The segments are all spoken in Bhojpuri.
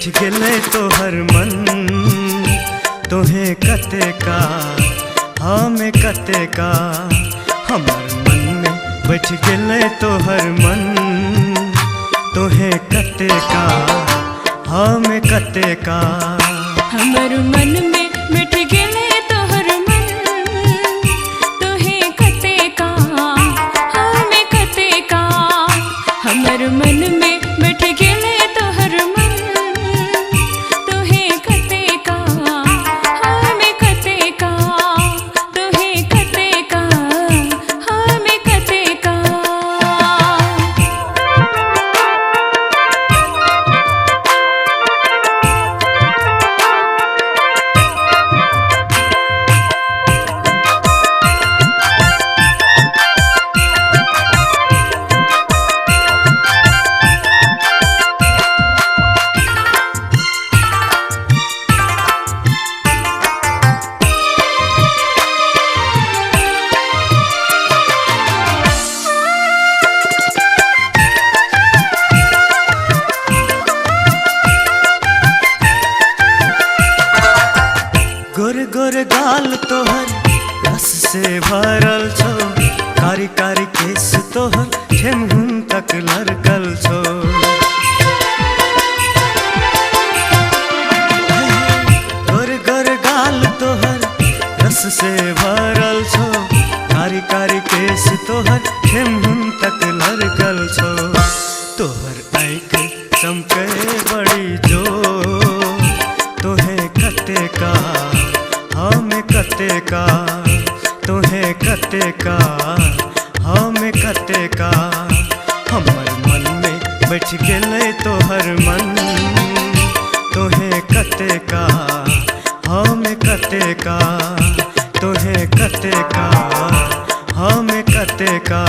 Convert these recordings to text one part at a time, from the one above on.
बैठ गेले तोहर मन तोहे कते का हमें कते का हमर मन में बैठ गेले तोहर मन तोहे कते का हमें कते का हमर मन में बैठ गेले तोहर मन तोहे कते का हमें कते का हमर मन में बैठ गेले तोहर मन तोहे कते का हमें कते का तोहे कते का हमें कते का। गोर गोर गाल तोहर रस से भरल छो कारी कारी केस तोहर ठेमहुन तक लरकल छो गोर गोर गाल तोहर रस से भरल छो कारी कारी केस तोहर ठेमहुन तक लरकल छो तोहर आँख चमके बड़ी जो तोहे कते का हमें कते का तोहे कते का हमें कते का हमर मन में बैठ गेले तोहर मन तोहे कते का हमें कते का तोहे कते का हमें कते का।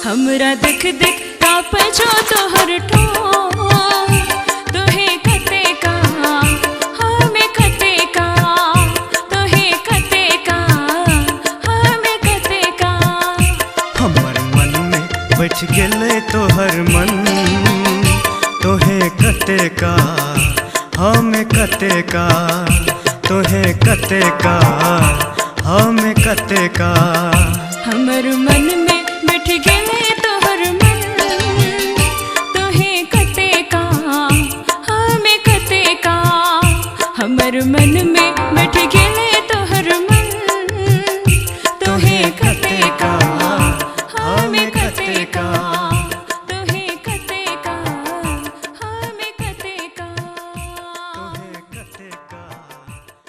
हमरा देख देख कापे छो तोहर ठोर तोहे कते का हमें कते का तोहे कते का हमें कते का हमर मन में बैठ गेले तोहर मन तोहे कते का हमें कते का तोहे कते का हमें कते का। हमर मन में बैठ गेले तोहर मन तोहे कते का हमें कते का हमर मन